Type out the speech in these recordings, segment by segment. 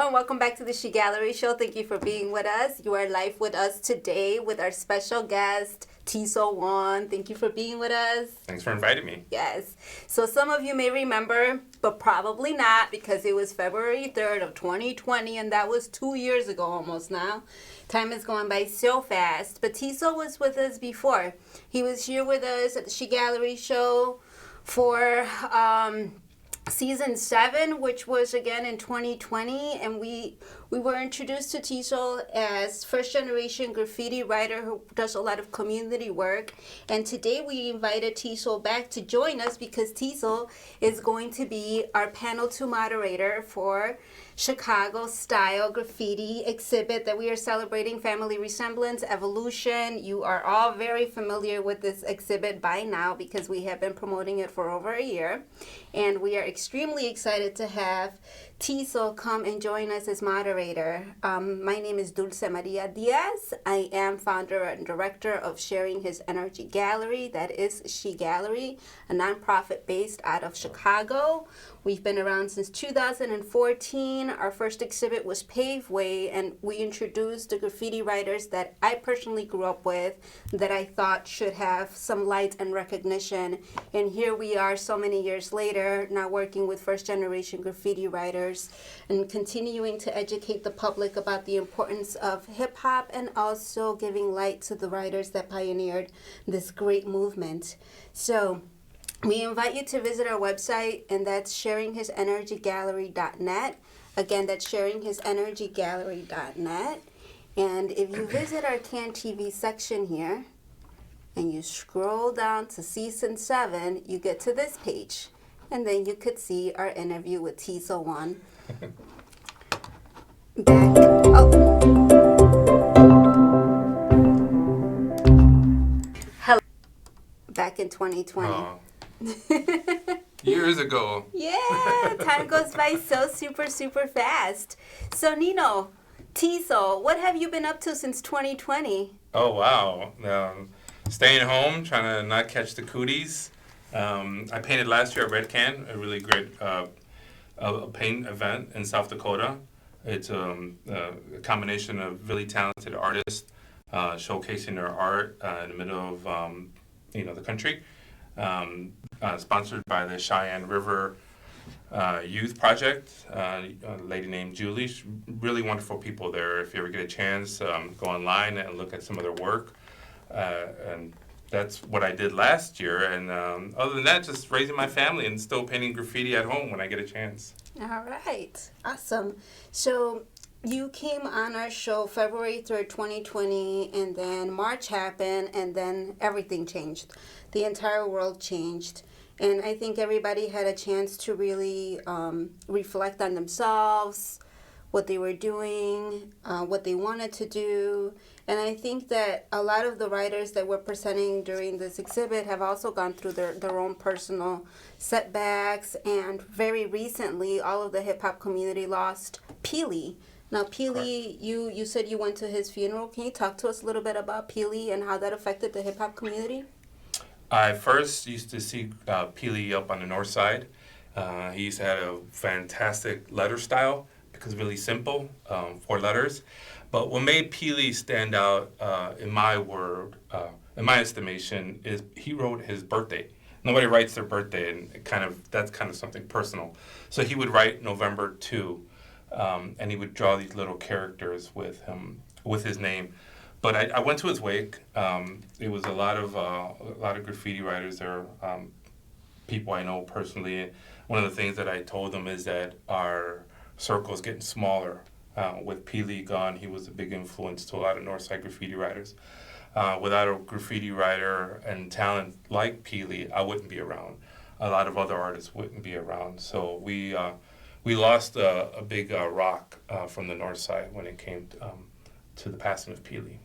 and welcome back to the She Gallery Show. Thank you for being with us. You are live with us today with our special guest, TSEL ONE. Thank you for being with us. Thanks for inviting me. Yes. So some of you may remember, but probably not, because it was February 3rd of 2020, and that was 2 years ago almost now. Time is going by so fast. But TSEL was with us before. He was here with us at the She Gallery Show for season 7, which was again in 2020, and we were introduced to TSEL as first generation graffiti writer who does a lot of community work. And today we invited TSEL back to join us because TSEL is going to be our panel 2 moderator for Chicago style graffiti exhibit that we are celebrating, Family Resemblance Evolution. You are all very familiar with this exhibit by now because we have been promoting it for over a year, and we are extremely excited to have TSEL come and join us as moderator. My name is Dulce Diaz. I am founder and director of Sharing His Energy Gallery, that is She Gallery, a nonprofit based out of Chicago. We've been around since 2014. Our first exhibit was Pave Way, and we introduced the graffiti writers that I personally grew up with that I thought should have some light and recognition. And here we are so many years later, now working with first generation graffiti writers and continuing to educate the public about the importance of hip hop and also giving light to the writers that pioneered this great movement. So we invite you to visit our website, and that's sharinghisenergygallery.net. Again, that's sharinghisenergygallery.net. And if you visit our CAN T.V section here, and you scroll down to season 7, you get to this page. And then you could see our interview with TSEL ONE. Hello. Back in 2020. Oh. Years ago. Yeah, time goes by so super fast. So Nino, TSEL, what have you been up to since 2020? Oh, wow. Staying home, trying to not catch the cooties. I painted last year at Red Can, a really great a paint event in South Dakota. It's a combination of really talented artists showcasing their art in the middle of the country. Sponsored by the Cheyenne River Youth Project, a lady named Julie. Really wonderful people there. If you ever get a chance, go online and look at some of their work. And that's what I did last year. And other than that, just raising my family and still painting graffiti at home when I get a chance. All right. Awesome. So you came on our show February 3rd, 2020, and then March happened, and then everything changed. The entire world changed. And I think everybody had a chance to really reflect on themselves, what they were doing, what they wanted to do. And I think that a lot of the writers that were presenting during this exhibit have also gone through their own personal setbacks. And very recently, all of the hip-hop community lost Peely. Now, Peely, you said you went to his funeral. Can you talk to us a little bit about Peely and how that affected the hip-hop community? I first used to see Peely up on the north side. He used to have a fantastic letter style because really simple, 4 letters. But what made Peely stand out in my estimation, is he wrote his birthday. Nobody writes their birthday, and that's kind of something personal. So he would write November 2, and he would draw these little characters with his name. But I went to his wake. It was a lot of graffiti writers there, people I know personally. One of the things that I told them is that our circle is getting smaller. With Peely gone, he was a big influence to a lot of Northside graffiti writers. Without a graffiti writer and talent like Peely, I wouldn't be around. A lot of other artists wouldn't be around. So we lost a big rock from the North Side when it came to the passing of Peely.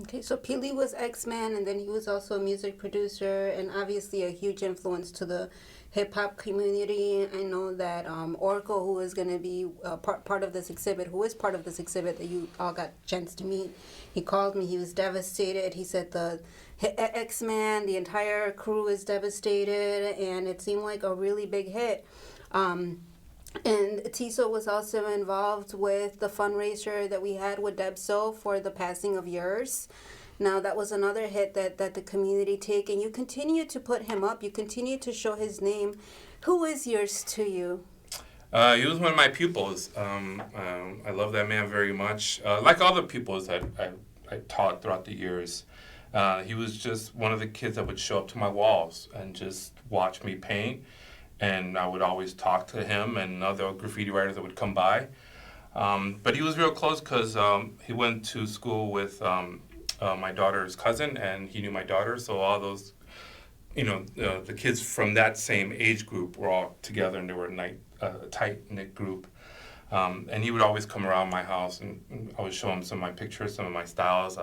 Okay, so Peely was X-Man, and then he was also a music producer and obviously a huge influence to the hip-hop community. I know that Oracle, who is going to be part of this exhibit, that you all got a chance to meet, he called me. He was devastated. He said the X-Man, the entire crew is devastated, and it seemed like a really big hit. And TSEL was also involved with the fundraiser that we had with Debso for the passing of yours. Now that was another hit that the community take, and you continue to put him up. You continue to show his name. Who is yours to you? He was one of my pupils. I love that man very much. Like all the pupils that I taught throughout the years, he was just one of the kids that would show up to my walls and just watch me paint. And I would always talk to him and other graffiti writers that would come by. But he was real close because he went to school with my daughter's cousin, and he knew my daughter. So all those, the kids from that same age group were all together, and they were a tight-knit group. And he would always come around my house, and I would show him some of my pictures, some of my styles,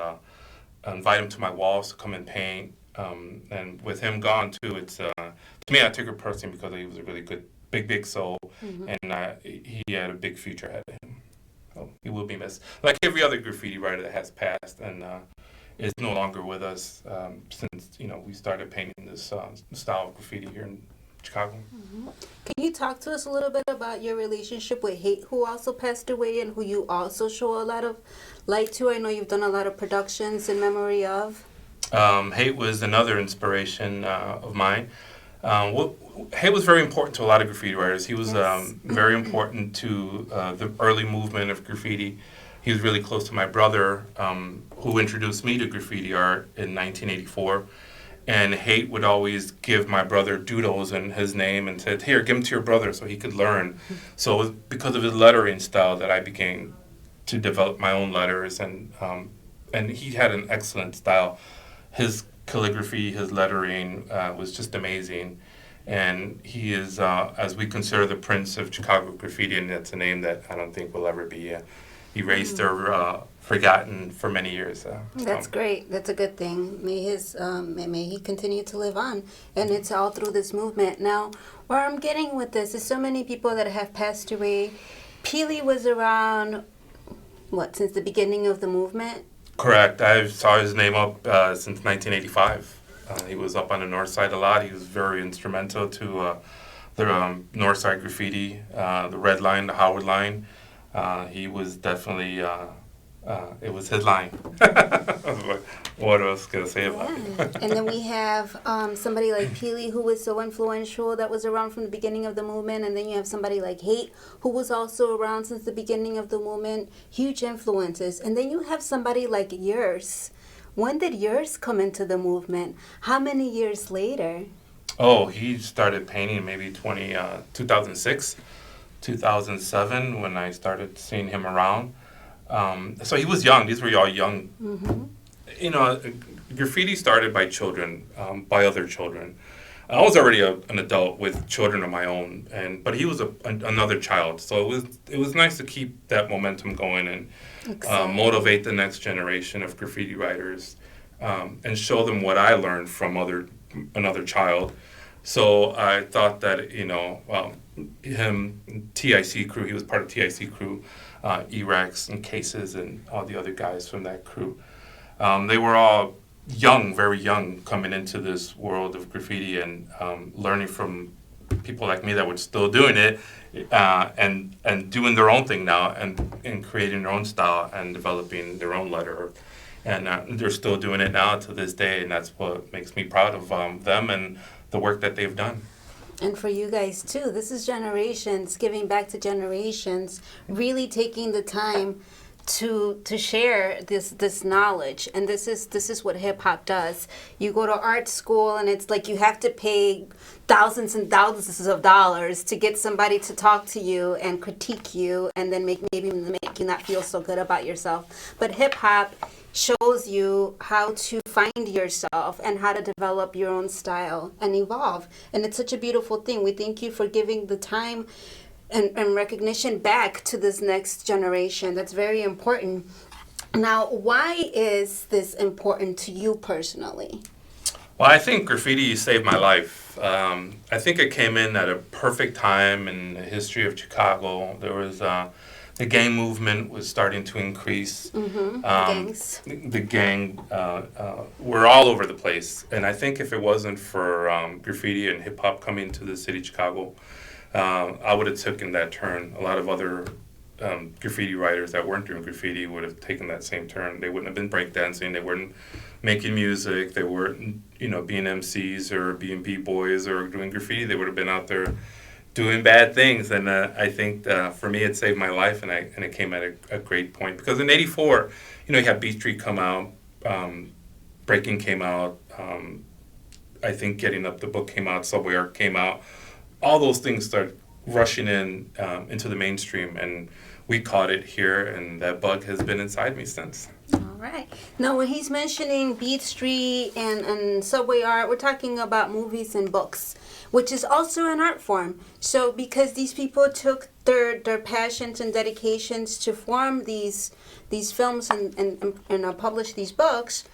invite him to my walls to come and paint. And with him gone too, it's to me, I took it personally because he was a really good, big soul, and he had a big future ahead of him. So he will be missed, like every other graffiti writer that has passed and is no longer with us since we started painting this style of graffiti here in Chicago. Can you talk to us a little bit about your relationship with Hate, who also passed away and who you also show a lot of light to? I know you've done a lot of productions in memory of. Hate was another inspiration of mine. Hate was very important to a lot of graffiti writers. He was very important to the early movement of graffiti. He was really close to my brother, who introduced me to graffiti art in 1984. And Hate would always give my brother doodles in his name and said, "Here, give them to your brother so he could learn." So it was because of his lettering style that I began to develop my own letters, and he had an excellent style. His calligraphy, his lettering was just amazing. And he is, as we consider, the Prince of Chicago graffiti, and that's a name that I don't think will ever be erased or forgotten for many years. That's great. That's a good thing. May he continue to live on, and it's all through this movement. Now, where I'm getting with this is so many people that have passed away. Peely was around, since the beginning of the movement? Correct. I saw his name up since 1985. He was up on the north side a lot. He was very instrumental to the north side graffiti, the Red Line, the Howard Line. He was definitely, it was his line. What else can I say about it? And then we have somebody like Peely, who was so influential, that was around from the beginning of the movement. And then you have somebody like Hate, who was also around since the beginning of the movement. Huge influences. And then you have somebody like yours. When did yours come into the movement? How many years later? Oh, he started painting maybe 2006, 2007, when I started seeing him around. So he was young. These were all young. Graffiti started by children, by other children. I was already an adult with children of my own, but he was another child. So it was nice to keep that momentum going and motivate the next generation of graffiti writers, and show them what I learned from another child. So I thought that him, TIC crew, he was part of TIC crew, E-Rex and Cases and all the other guys from that crew. They were all young, very young, coming into this world of graffiti and learning from people like me that were still doing it, and doing their own thing now, and creating their own style and developing their own letter. And they're still doing it now to this day, and that's what makes me proud of them and the work that they've done. And for you guys too, this is generations giving back to generations, really taking the time to share this knowledge. And this is what hip hop does. You go to art school and it's like you have to pay thousands and thousands of dollars to get somebody to talk to you and critique you, and then maybe make you not feel so good about yourself. But hip hop shows you how to find yourself and how to develop your own style and evolve. And it's such a beautiful thing. We thank you for giving the time and recognition back to this next generation. That's very important. Now, why is this important to you personally? Well, I think graffiti saved my life. I think it came in at a perfect time in the history of Chicago. There was the gang movement was starting to increase. Gangs. The gang were all over the place. And I think if it wasn't for graffiti and hip hop coming to the city of Chicago, I would have taken that turn. A lot of other graffiti writers that weren't doing graffiti would have taken that same turn. They wouldn't have been breakdancing. They weren't making music. They weren't, being MCs or being b-boys or doing graffiti. They would have been out there doing bad things. And I think for me, it saved my life, and it came at a great point. Because in '84, you had Beat Street come out, Breaking came out, I think Getting Up, the book came out, Subway Art came out. All those things started rushing in into the mainstream, and we caught it here, and that bug has been inside me since. All right. Now, when he's mentioning Beat Street and Subway Art, we're talking about movies and books, which is also an art form. So because these people took their passions and dedications to form these films and publish these books,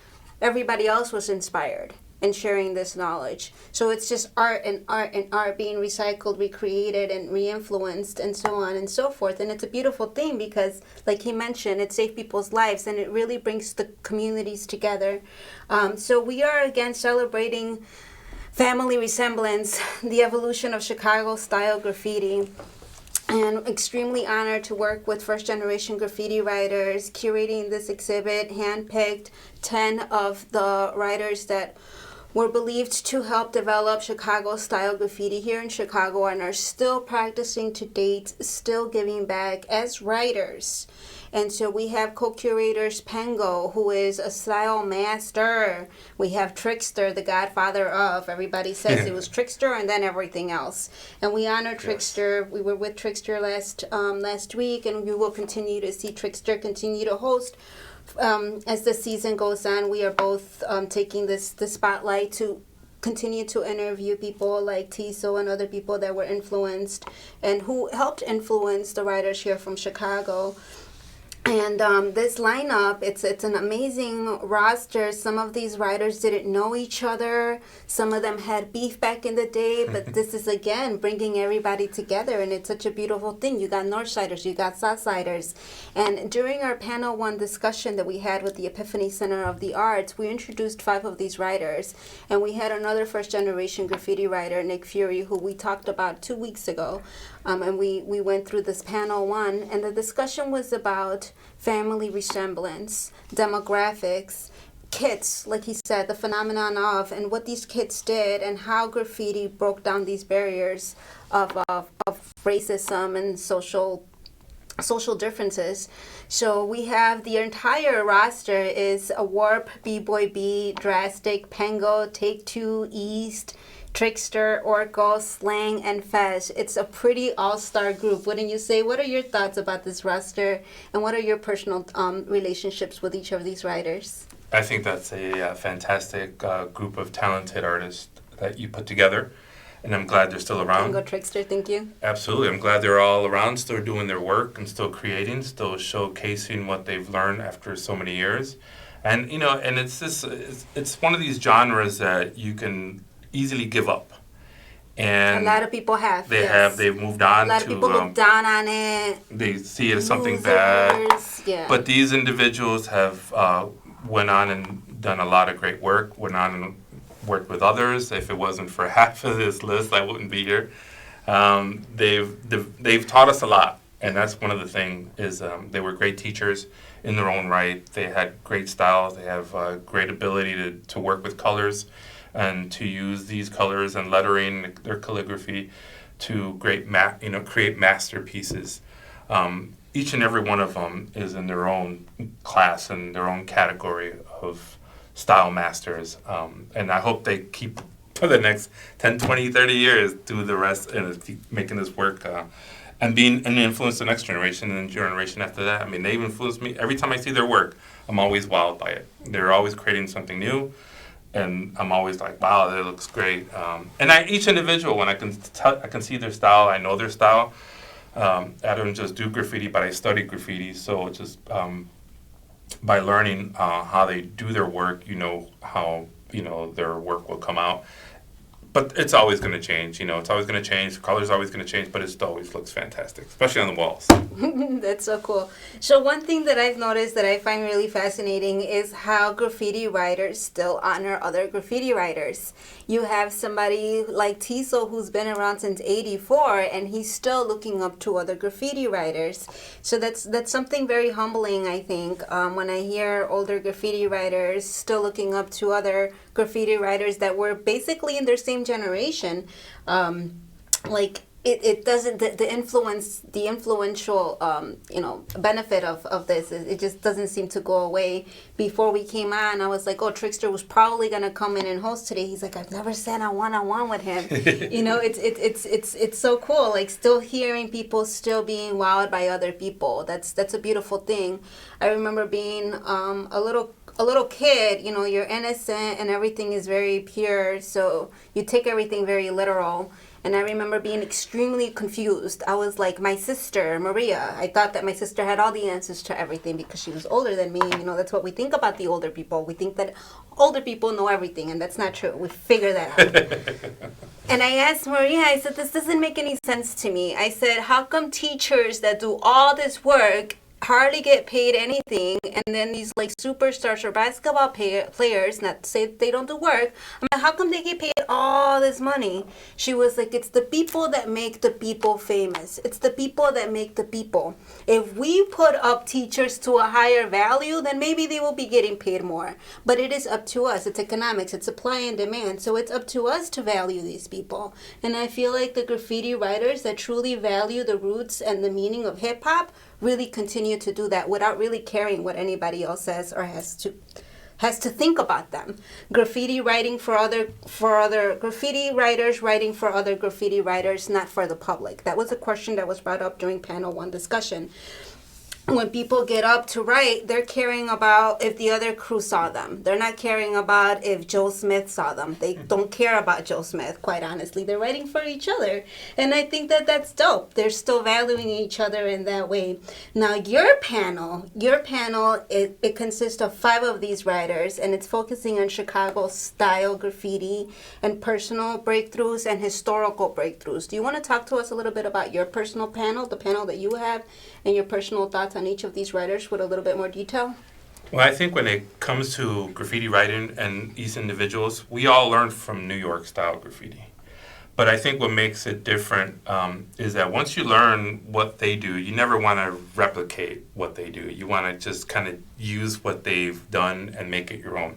everybody else was inspired and sharing this knowledge. So it's just art and art and art being recycled, recreated, and re-influenced, and so on and so forth. And it's a beautiful thing because, like he mentioned, it saved people's lives, and it really brings the communities together. So we are again celebrating family resemblance, the evolution of Chicago-style graffiti. And extremely honored to work with first-generation graffiti writers, curating this exhibit, handpicked 10 of the writers that were believed to help develop Chicago-style graffiti here in Chicago and are still practicing to date, still giving back as writers. And so we have co-curators Pengo, who is a style master. We have Trickster, the godfather of. Everybody says it was Trickster and then everything else. And we honor Trickster. Yes. We were with Trickster last week, and we will continue to see Trickster continue to host. As the season goes on, we are both taking the spotlight to continue to interview people like TSEL and other people that were influenced and who helped influence the writers here from Chicago. And this lineup, it's an amazing roster. Some of these writers didn't know each other. Some of them had beef back in the day. But this is, again, bringing everybody together. And it's such a beautiful thing. You got Northsiders, you got Southsiders. And during our panel one discussion that we had with the Epiphany Center of the Arts, we introduced 5 of these writers. And we had another first-generation graffiti writer, Nick Fury, who we talked about 2 weeks ago. And we went through this panel one. And the discussion was about family resemblance, demographics, kids, like he said, the phenomenon of, and what these kids did, and how graffiti broke down these barriers of racism and social differences. So we have the entire roster is a Warp, B-Boy B, Drastic, Pengo, Take Two, East, Trickster, Orko, Slang, and Fez. It's a pretty all-star group, wouldn't you say? What are your thoughts about this roster, and what are your personal relationships with each of these writers? I think that's a fantastic group of talented artists that you put together, and I'm glad they're still around. Pengo, Trickster, thank you. Absolutely. I'm glad they're all around, still doing their work and still creating, still showcasing what they've learned after so many years. And, and it's one of these genres that you can easily give up, and a lot of people have. They've moved on. A lot of people look down on it. They see it as something bad. Yeah. But these individuals have went on and done a lot of great work. Went on and worked with others. If it wasn't for half of this list, I wouldn't be here. They've taught us a lot, and that's one of the things. Is they were great teachers in their own right. They had great styles. They have great ability to work with colors, and to use these colors and lettering, their calligraphy, to create masterpieces. Each and every one of them is in their own class and their own category of style masters. And I hope they keep, for the next 10, 20, 30 years, do the rest and keep making this work and being an influence to the next generation and the generation after that. I mean, they influence me. Every time I see their work, I'm always wowed by it. They're always creating something new. And I'm always like, wow, that looks great. And each individual, when I can see their style, I know their style. I don't just do graffiti, but I study graffiti. So just by learning how they do their work, how their work will come out. But it's always going to change. It's always going to change. The color's always going to change, but it still always looks fantastic, especially on the walls. That's so cool. So one thing that I've noticed that I find really fascinating is how graffiti writers still honor other graffiti writers. You have somebody like TSEL who's been around since '84, and he's still looking up to other graffiti writers. So that's something very humbling, I think, when I hear older graffiti writers still looking up to other graffiti writers that were basically in their same generation. It doesn't, the influential benefit of this is it just doesn't seem to go away. Before we came on, I was like, oh, Trickster was probably gonna come in and host today. He's like, I've never sat on one-on-one with him. It's so cool, like still hearing people still being wowed by other people. That's a beautiful thing. I remember being a little kid, you're innocent and everything is very pure, so you take everything very literal. And I remember being extremely confused. I was like, my sister, Maria, I thought that my sister had all the answers to everything because she was older than me. That's what we think about the older people. We think that older people know everything, and that's not true. We figure that out. And I asked Maria, I said, this doesn't make any sense to me. I said, how come teachers that do all this work hardly get paid anything, and then these like superstars or basketball players, not to say they don't do work, I'm like, how come they get paid all this money? She was like, it's the people that make the people famous. It's the people that make the people. If we put up teachers to a higher value, then maybe they will be getting paid more. But it is up to us. It's economics. It's supply and demand. So it's up to us to value these people. And I feel like the graffiti writers that truly value the roots and the meaning of hip hop really continue to do that without really caring what anybody else says or has to think about them. Graffiti writing for other graffiti writers writing for other graffiti writers, not for the public. That was a question that was brought up during panel 1 discussion. When people get up to write, they're caring about if the other crew saw them. They're not caring about if Joe Smith saw them. They don't care about Joe Smith, quite honestly. They're writing for each other. And I think that that's dope. They're still valuing each other in that way. Now, your panel, it consists of 5 of these writers, and it's focusing on Chicago style graffiti and personal breakthroughs and historical breakthroughs. Do you want to talk to us a little bit about your personal panel, the panel that you have, and your personal thoughts on each of these writers with a little bit more detail? Well, I think when it comes to graffiti writing and these individuals, we all learn from New York style graffiti. But I think what makes it different is that once you learn what they do, you never want to replicate what they do. You want to just kind of use what they've done and make it your own.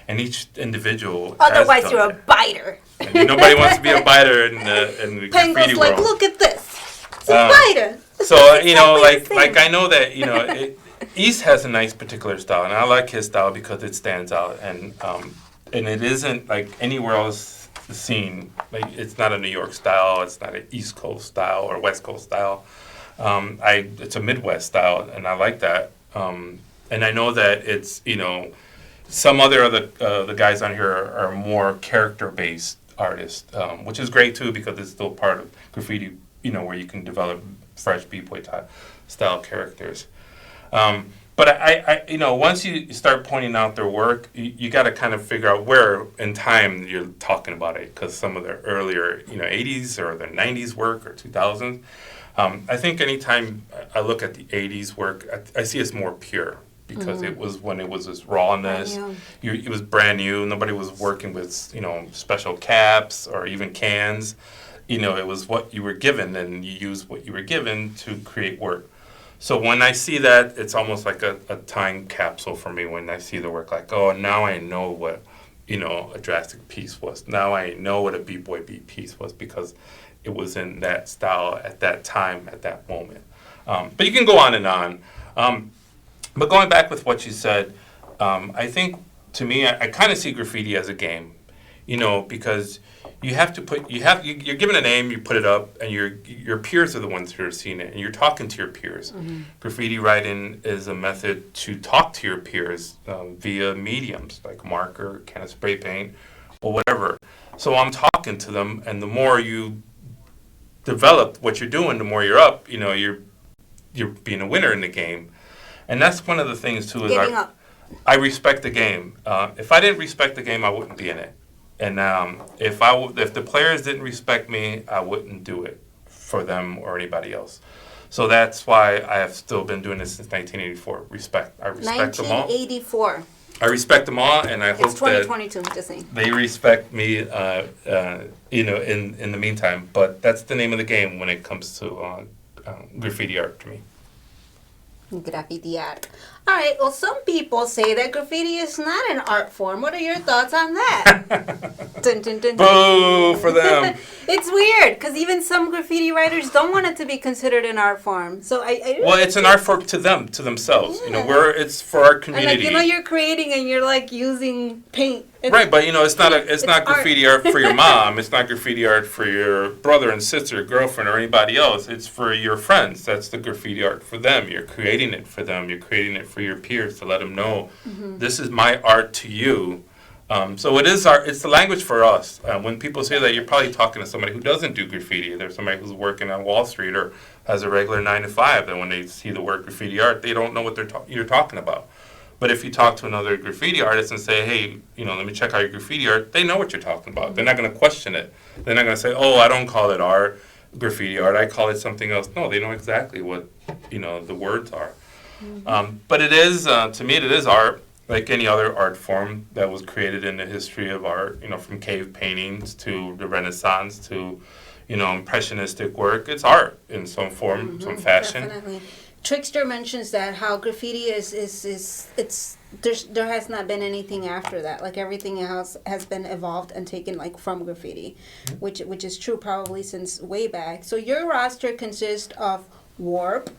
And each individual Otherwise, you're a biter. And nobody wants to be a biter in the graffiti world. Like, look at this. It's a biter. So, like I know that, East has a nice particular style, and I like his style because it stands out, and it isn't like anywhere else seen. Like, it's not a New York style, it's not an East Coast style or West Coast style. It's a Midwest style, and I like that. And I know that it's, some other the guys on here are more character-based artists, which is great too because it's still part of graffiti, where you can develop fresh b-boy type style characters. But I once you start pointing out their work, you got to kind of figure out where in time you're talking about it, because some of their earlier 80s or their 90s work or 2000s. I think anytime I look at the 80s work, I see it's more pure because it was when it was this rawness. It was brand new. Nobody was working with special caps or even cans. It was what you were given, and you used what you were given to create work. So when I see that, it's almost like a time capsule for me when I see the work. Like, oh, now I know what, a drastic piece was. Now I know what a B-boy beat piece was because it was in that style at that time, at that moment. But you can go on and on. But going back with what you said, I think, to me, I kind of see graffiti as a game, because you're given a name, you put it up, and your peers are the ones who are seeing it, and you're talking to your peers. Graffiti writing is a method to talk to your peers via mediums like marker, can of spray paint, or whatever. So I'm talking to them, and the more you develop what you're doing, the more you're up. You're being a winner in the game, and that's one of the things too. Is I respect the game. If I didn't respect the game, I wouldn't be in it. And if the players didn't respect me, I wouldn't do it for them or anybody else. So that's why I have still been doing this since 1984. Respect. I respect them all. 1984. I respect them all, and I hope It's 2022, just saying. they respect me, in the meantime. But that's the name of the game when it comes to graffiti art to me. Graffiti art. All right, well, some people say that graffiti is not an art form. What are your thoughts on that? Dun, dun, dun, dun. Boo for them. It's weird, because even some graffiti writers don't want it to be considered an art form. So Well, it's an art form to them, to themselves. Yeah. It's for our and community. like, you're creating and you're like using paint. Right, but it's not It's not art. graffiti art for your mom. It's not graffiti art for your brother and sister, girlfriend, or anybody else. It's for your friends. That's the graffiti art for them. You're creating it for them. You're creating it for your peers to let them know this is my art to you. So it is art. It's the language for us. When people say that, you're probably talking to somebody who doesn't do graffiti. There's somebody who's working on Wall Street or has a regular 9 to 5. That when they see the word graffiti art, they don't know what you're talking about. But if you talk to another graffiti artist and say, hey, let me check out your graffiti art, they know what you're talking about. They're not going to question it. They're not going to say, oh, I don't call it art, graffiti art. I call it something else. No, they know exactly what, the words are. But it is, to me, it is art, like any other art form that was created in the history of art, from cave paintings to the Renaissance to, impressionistic work. It's art in some form, some fashion. Definitely. Trickster mentions that how graffiti there has not been anything after that. Like everything else has been evolved and taken like from graffiti, which is true probably since way back. So your roster consists of Warp,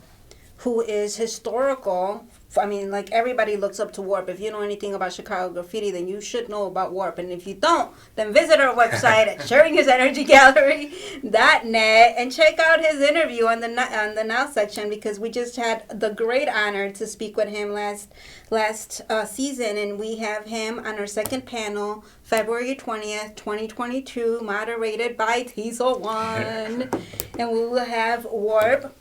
who is historical. I mean, like everybody looks up to Warp. If you know anything about Chicago graffiti, then you should know about Warp. And if you don't, then visit our website at sharinghis.energygallery.net and check out his interview on the Now section, because we just had the great honor to speak with him last season, and we have him on our second panel, February 20th, 2022, moderated by TSEL ONE. And we will have Warp,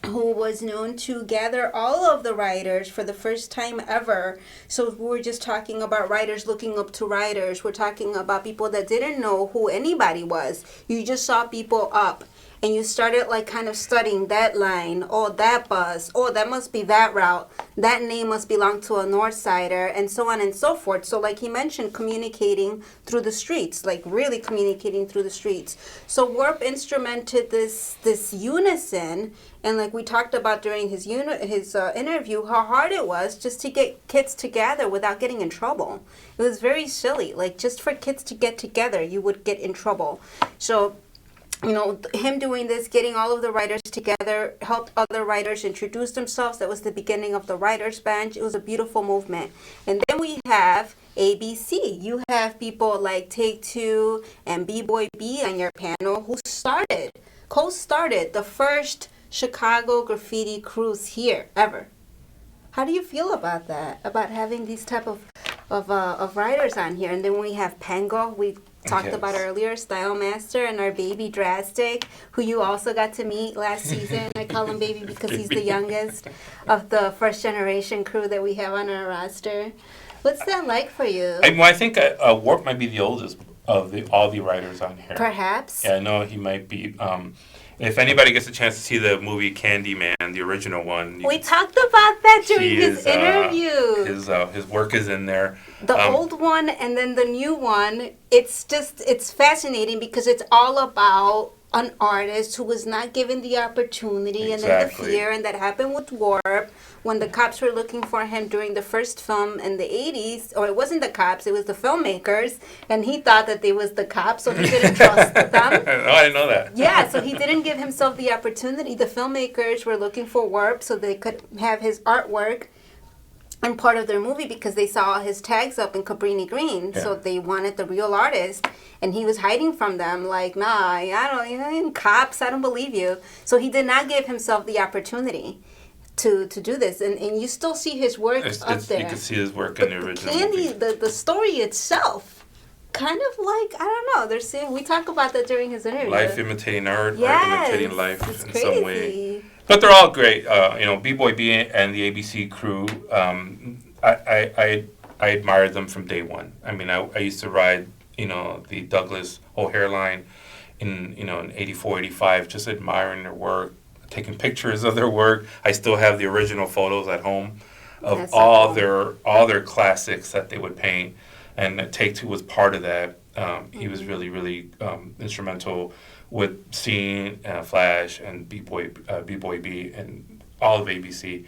who was known to gather all of the writers for the first time ever. So we're just talking about writers looking up to writers. We're talking about people that didn't know who anybody was. You just saw people up, and you started like kind of studying that line. Oh, that bus. Oh, that must be that route. That name must belong to a North Sider, and so on and so forth. So like he mentioned, communicating through the streets, like really communicating through the streets. So Warp instrumented this unison, and like we talked about during his interview, how hard it was just to get kids together without getting in trouble. It was very silly. Like just for kids to get together, you would get in trouble. So him doing this, getting all of the writers together, helped other writers introduce themselves. That was the beginning of the writers' bench. It was a beautiful movement. And then we have ABC. You have people like Take Two and B-Boy B on your panel who co-started the first Chicago graffiti cruise here ever. How do you feel about that? About having these type of writers on here? And then we have Pango. We talked about earlier, Style Master, and our baby Drastic, who you also got to meet last season. I call him baby because he's the youngest of the first generation crew that we have on our roster. What's that like for you? I think Warp might be the oldest of all the writers on here. Perhaps. Yeah, I know he might be. If anybody gets a chance to see the movie Candyman, the original one, we talked about that during his interview. His work is in there. The old one and then the new one. It's fascinating because it's all about an artist who was not given the opportunity, and then the fear, and that happened with Warp when the cops were looking for him during the first film in the 80s. Or it wasn't the cops, it was the filmmakers, and he thought that they was the cops, so he didn't trust them. Oh, I didn't know that. Yeah, so he didn't give himself the opportunity. The filmmakers were looking for Warp so they could have his artwork and part of their movie because they saw his tags up in Cabrini Green. Yeah. So they wanted the real artist, and he was hiding from them like, nah, I don't, cops, I don't believe you. So he did not give himself the opportunity to do this, and you still see his work up there. You can see his work in the original Candy, movie. The story itself, kind of like, I don't know, they're saying, we talk about that during his interview. Life imitating art, yes, art imitating life in crazy. Some way. But they're all great. B-Boy B and the ABC crew, I admired them from day one. I mean, I used to ride the Douglas whole hairline in 84, 85, just admiring their work, taking pictures of their work. I still have the original photos at home of That's so all cool. their classics that they would paint, and Take Two was part of that. He was really, really instrumental with seeing Flash and B-Boy B and all of ABC.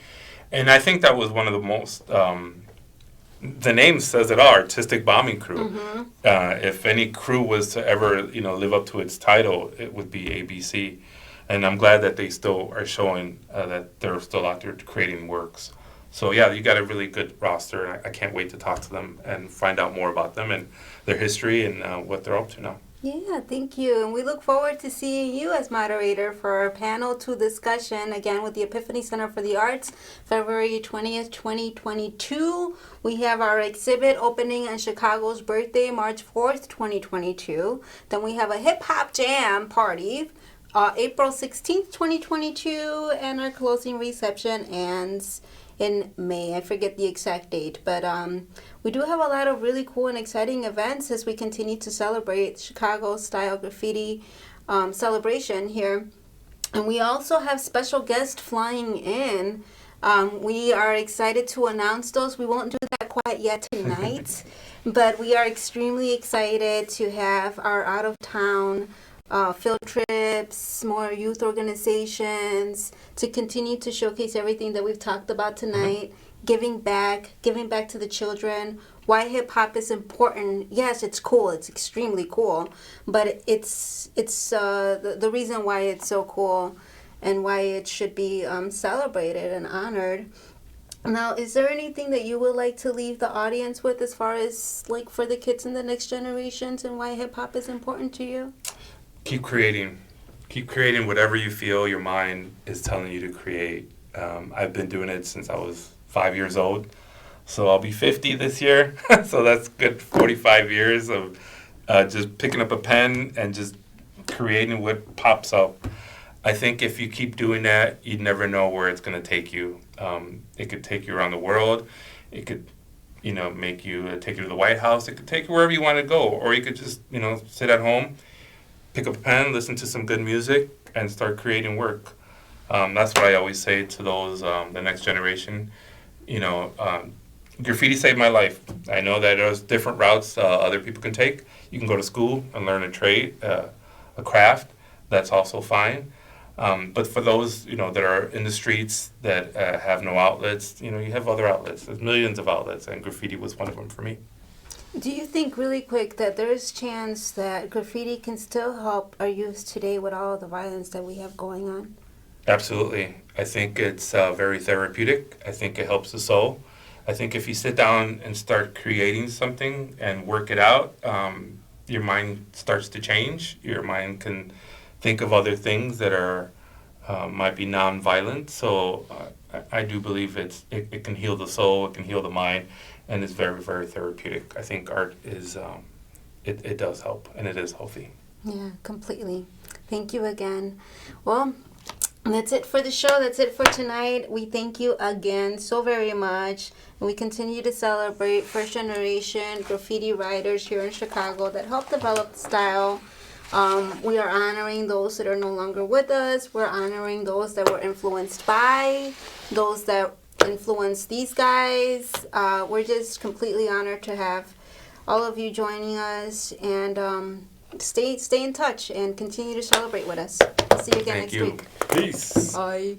And I think that was one of the most, the name says it all, artistic bombing crew. If any crew was to ever, live up to its title, it would be ABC. And I'm glad that they still are showing that they're still out there creating works. So yeah, you got a really good roster, and I can't wait to talk to them and find out more about them and their history and what they're up to now. Yeah, thank you. And we look forward to seeing you as moderator for our panel 2 discussion, again with the Epiphany Center for the Arts, February 20th, 2022. We have our exhibit opening on Chicago's birthday, March 4th, 2022. Then we have a hip-hop jam party, April 16th, 2022, and our closing reception ends in May. I forget the exact date, but we do have a lot of really cool and exciting events as we continue to celebrate Chicago style graffiti celebration here. And we also have special guests flying in. We are excited to announce those. We won't do that quite yet tonight, but we are extremely excited to have our out of town field trips, more youth organizations, to continue to showcase everything that we've talked about tonight, giving back to the children, why hip hop is important. Yes, it's cool, it's extremely cool, but it's the reason why it's so cool and why it should be celebrated and honored. Now, is there anything that you would like to leave the audience with as far as like for the kids in the next generations and why hip hop is important to you? Keep creating. Keep creating whatever you feel your mind is telling you to create. I've been doing it since I was 5 years old. So I'll be 50 this year. So that's good 45 years of just picking up a pen and just creating what pops up. I think if you keep doing that, you never know where it's going to take you. It could take you around the world. It could, make you take you to the White House. It could take you wherever you want to go. Or you could just, sit at home, pick up a pen, listen to some good music, and start creating work. That's what I always say to those, the next generation. Graffiti saved my life. I know that there's different routes other people can take. You can go to school and learn a trade, a craft. That's also fine. But for those, that are in the streets that have no outlets, you have other outlets. There's millions of outlets, and graffiti was one of them for me. Do you think, really quick, that there's chance that graffiti can still help our youth today with all the violence that we have going on? Absolutely. I think it's very therapeutic. I think it helps the soul. I think if you sit down and start creating something and work it out, your mind starts to change. Your mind can think of other things that are might be non-violent. So I do believe it can heal the soul, it can heal the mind, and it's very, very therapeutic. I think art is, it does help, and it is healthy. Yeah, completely. Thank you again. Well, that's it for the show. That's it for tonight. We thank you again so very much. And we continue to celebrate first generation graffiti writers here in Chicago that helped develop the style. We are honoring those that are no longer with us. We're honoring those that were influenced by, those that influenced these guys. We're just completely honored to have all of you joining us, and stay in touch and continue to celebrate with us. See you again Thank next you. week. Peace. Bye.